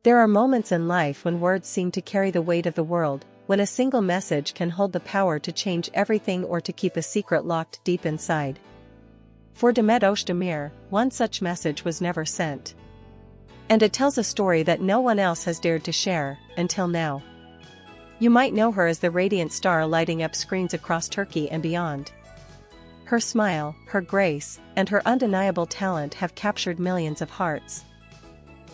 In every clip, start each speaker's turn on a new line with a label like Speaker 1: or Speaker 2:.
Speaker 1: There are moments in life when words seem to carry the weight of the world, when a single message can hold the power to change everything or to keep a secret locked deep inside. For Demet Özdemir, one such message was never sent. And it tells a story that no one else has dared to share, until now. You might know her as the radiant star lighting up screens across Turkey and beyond. Her smile, her grace, and her undeniable talent have captured millions of hearts.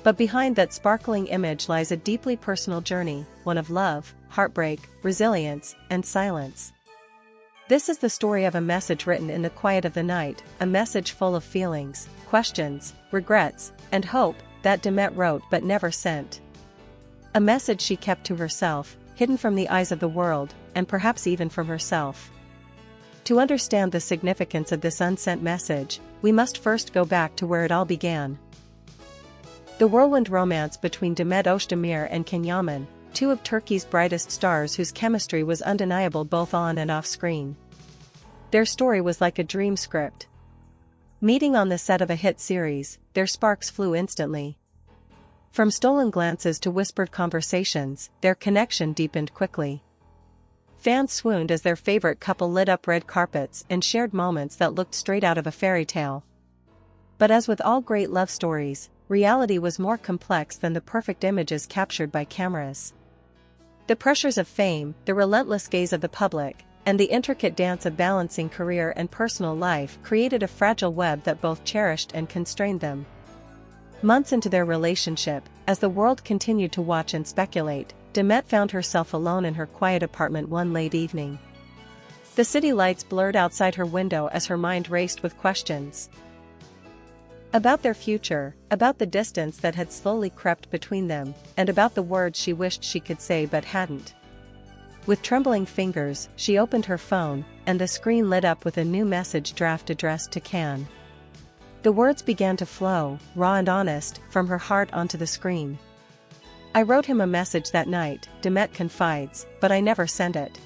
Speaker 1: But behind that sparkling image lies a deeply personal journey, one of love, heartbreak, resilience, and silence. This is the story of a message written in the quiet of the night, a message full of feelings, questions, regrets, and hope that Demet wrote but never sent. A message she kept to herself, hidden from the eyes of the world, and perhaps even from herself. To understand the significance of this unsent message, we must first go back to where it all began. The whirlwind romance between Demet Özdemir and Can Yaman, two of Turkey's brightest stars whose chemistry was undeniable both on and off screen. Their story was like a dream script. Meeting on the set of a hit series, their sparks flew instantly. From stolen glances to whispered conversations, their connection deepened quickly. Fans swooned as their favorite couple lit up red carpets and shared moments that looked straight out of a fairy tale. But as with all great love stories, reality was more complex than the perfect images captured by cameras. The pressures of fame, the relentless gaze of the public, and the intricate dance of balancing career and personal life created a fragile web that both cherished and constrained them. Months into their relationship, as the world continued to watch and speculate, Demet found herself alone in her quiet apartment one late evening. The city lights blurred outside her window as her mind raced with questions. About their future, about the distance that had slowly crept between them, and about the words she wished she could say but hadn't. With trembling fingers, she opened her phone, and the screen lit up with a new message draft addressed to Can. The words began to flow, raw and honest, from her heart onto the screen. "I wrote him a message that night," Demet confides, "but I never sent it.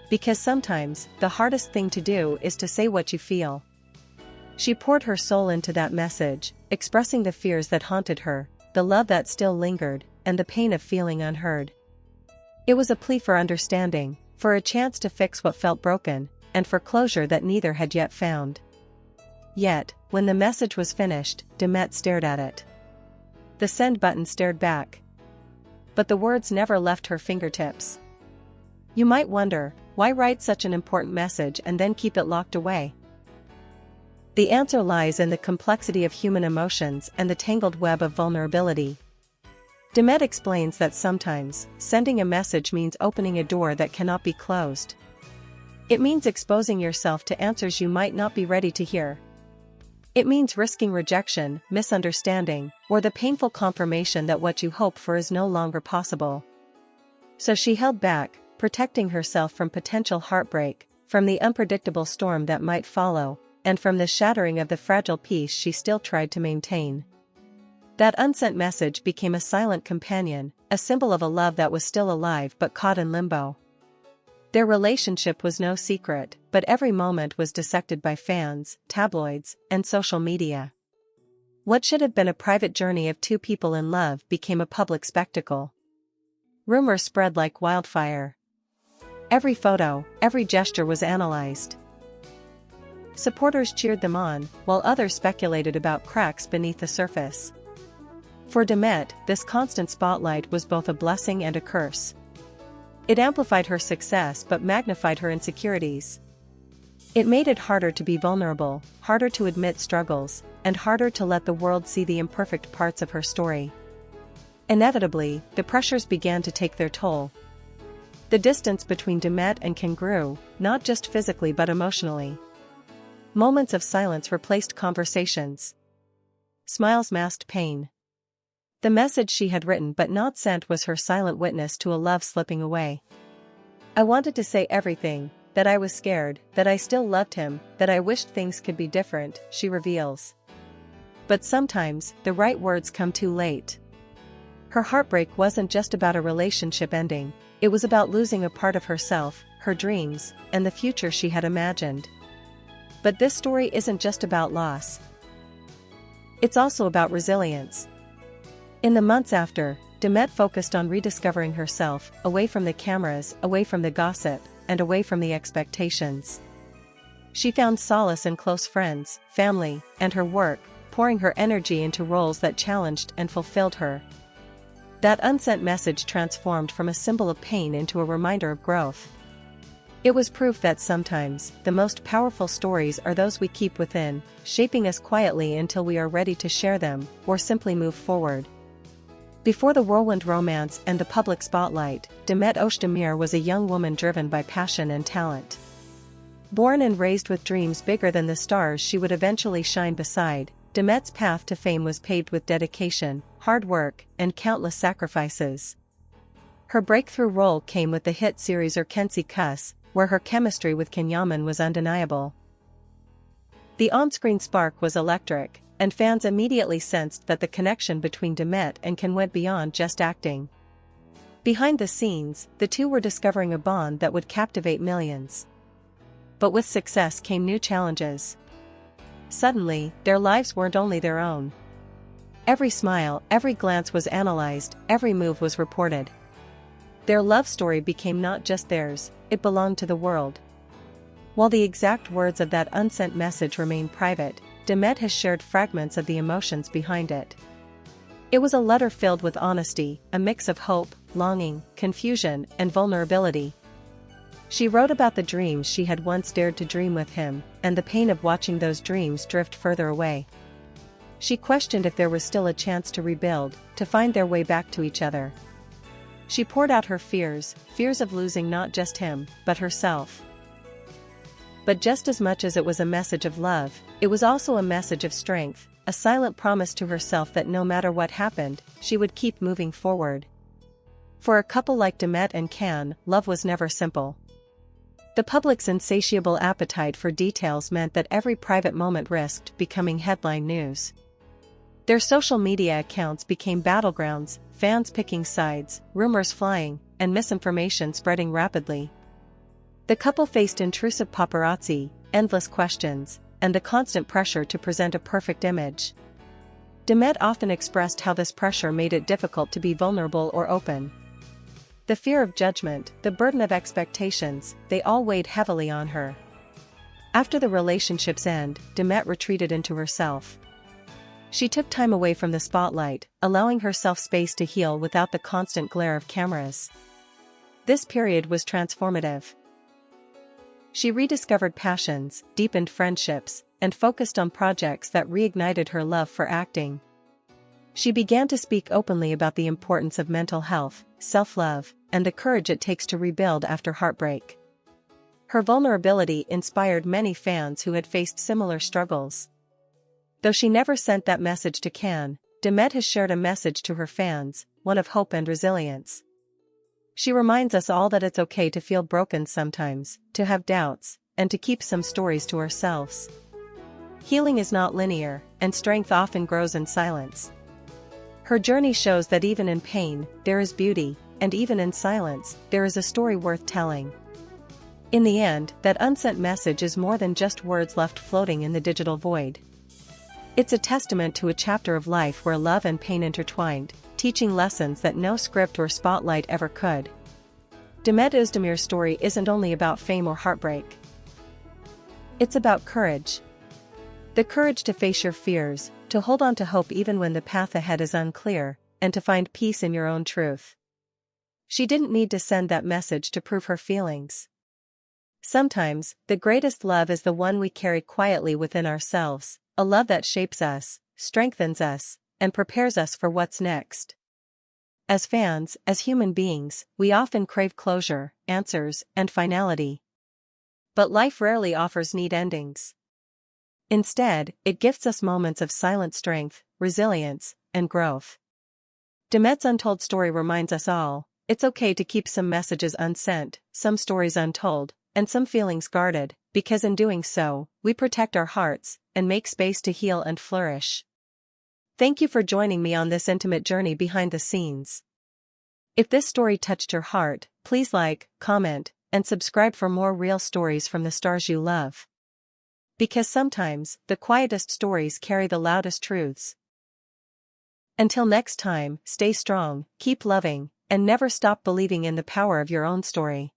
Speaker 1: Because sometimes, the hardest thing to do is to say what you feel." She poured her soul into that message, expressing the fears that haunted her, the love that still lingered, and the pain of feeling unheard. It was a plea for understanding, for a chance to fix what felt broken, and for closure that neither had yet found. Yet, when the message was finished, Demet stared at it. The send button stared back. But the words never left her fingertips. You might wonder, why write such an important message and then keep it locked away? The answer lies in the complexity of human emotions and the tangled web of vulnerability. Demet explains that sometimes, sending a message means opening a door that cannot be closed. It means exposing yourself to answers you might not be ready to hear. It means risking rejection, misunderstanding, or the painful confirmation that what you hope for is no longer possible. So she held back, protecting herself from potential heartbreak, from the unpredictable storm that might follow, and from the shattering of the fragile peace she still tried to maintain. That unsent message became a silent companion, a symbol of a love that was still alive but caught in limbo. Their relationship was no secret, but every moment was dissected by fans, tabloids, and social media. What should have been a private journey of two people in love became a public spectacle. Rumors spread like wildfire. Every photo, every gesture was analyzed. Supporters cheered them on, while others speculated about cracks beneath the surface. For Demet, this constant spotlight was both a blessing and a curse. It amplified her success but magnified her insecurities. It made it harder to be vulnerable, harder to admit struggles, and harder to let the world see the imperfect parts of her story. Inevitably, the pressures began to take their toll. The distance between Demet and Can grew, not just physically but emotionally. Moments of silence replaced conversations. Smiles masked pain. The message she had written but not sent was her silent witness to a love slipping away. "I wanted to say everything, that I was scared, that I still loved him, that I wished things could be different," she reveals. But sometimes, the right words come too late. Her heartbreak wasn't just about a relationship ending, it was about losing a part of herself, her dreams, and the future she had imagined. But this story isn't just about loss. It's also about resilience. In the months after, Demet focused on rediscovering herself, away from the cameras, away from the gossip, and away from the expectations. She found solace in close friends, family, and her work, pouring her energy into roles that challenged and fulfilled her. That unsent message transformed from a symbol of pain into a reminder of growth. It was proof that sometimes, the most powerful stories are those we keep within, shaping us quietly until we are ready to share them, or simply move forward. Before the whirlwind romance and the public spotlight, Demet Özdemir was a young woman driven by passion and talent. Born and raised with dreams bigger than the stars she would eventually shine beside, Demet's path to fame was paved with dedication, hard work, and countless sacrifices. Her breakthrough role came with the hit series Can, where her chemistry with Can Yaman was undeniable. The on-screen spark was electric, and fans immediately sensed that the connection between Demet and Can went beyond just acting. Behind the scenes, the two were discovering a bond that would captivate millions. But with success came new challenges. Suddenly, their lives weren't only their own. Every smile, every glance was analyzed, every move was reported. Their love story became not just theirs, it belonged to the world. While the exact words of that unsent message remain private, Demet has shared fragments of the emotions behind it. It was a letter filled with honesty, a mix of hope, longing, confusion, and vulnerability. She wrote about the dreams she had once dared to dream with him, and the pain of watching those dreams drift further away. She questioned if there was still a chance to rebuild, to find their way back to each other. She poured out her fears of losing not just him, but herself. But just as much as it was a message of love, it was also a message of strength, a silent promise to herself that no matter what happened, she would keep moving forward. For a couple like Demet and Can, love was never simple. The public's insatiable appetite for details meant that every private moment risked becoming headline news. Their social media accounts became battlegrounds, fans picking sides, rumors flying, and misinformation spreading rapidly. The couple faced intrusive paparazzi, endless questions, and the constant pressure to present a perfect image. Demet often expressed how this pressure made it difficult to be vulnerable or open. The fear of judgment, the burden of expectations, they all weighed heavily on her. After the relationship's end, Demet retreated into herself. She took time away from the spotlight, allowing herself space to heal without the constant glare of cameras. This period was transformative. She rediscovered passions, deepened friendships, and focused on projects that reignited her love for acting. She began to speak openly about the importance of mental health, self-love, and the courage it takes to rebuild after heartbreak. Her vulnerability inspired many fans who had faced similar struggles. Though she never sent that message to Can, Demet has shared a message to her fans, one of hope and resilience. She reminds us all that it's okay to feel broken sometimes, to have doubts, and to keep some stories to ourselves. Healing is not linear, and strength often grows in silence. Her journey shows that even in pain, there is beauty, and even in silence, there is a story worth telling. In the end, that unsent message is more than just words left floating in the digital void. It's a testament to a chapter of life where love and pain intertwined, teaching lessons that no script or spotlight ever could. Demet Özdemir's story isn't only about fame or heartbreak. It's about courage. The courage to face your fears, to hold on to hope even when the path ahead is unclear, and to find peace in your own truth. She didn't need to send that message to prove her feelings. Sometimes, the greatest love is the one we carry quietly within ourselves, a love that shapes us, strengthens us, and prepares us for what's next. As fans, as human beings, we often crave closure, answers, and finality. But life rarely offers neat endings. Instead, it gifts us moments of silent strength, resilience, and growth. Demet's untold story reminds us all, it's okay to keep some messages unsent, some stories untold, and some feelings guarded, because in doing so, we protect our hearts, and make space to heal and flourish. Thank you for joining me on this intimate journey behind the scenes. If this story touched your heart, please like, comment, and subscribe for more real stories from the stars you love. Because sometimes, the quietest stories carry the loudest truths. Until next time, stay strong, keep loving, and never stop believing in the power of your own story.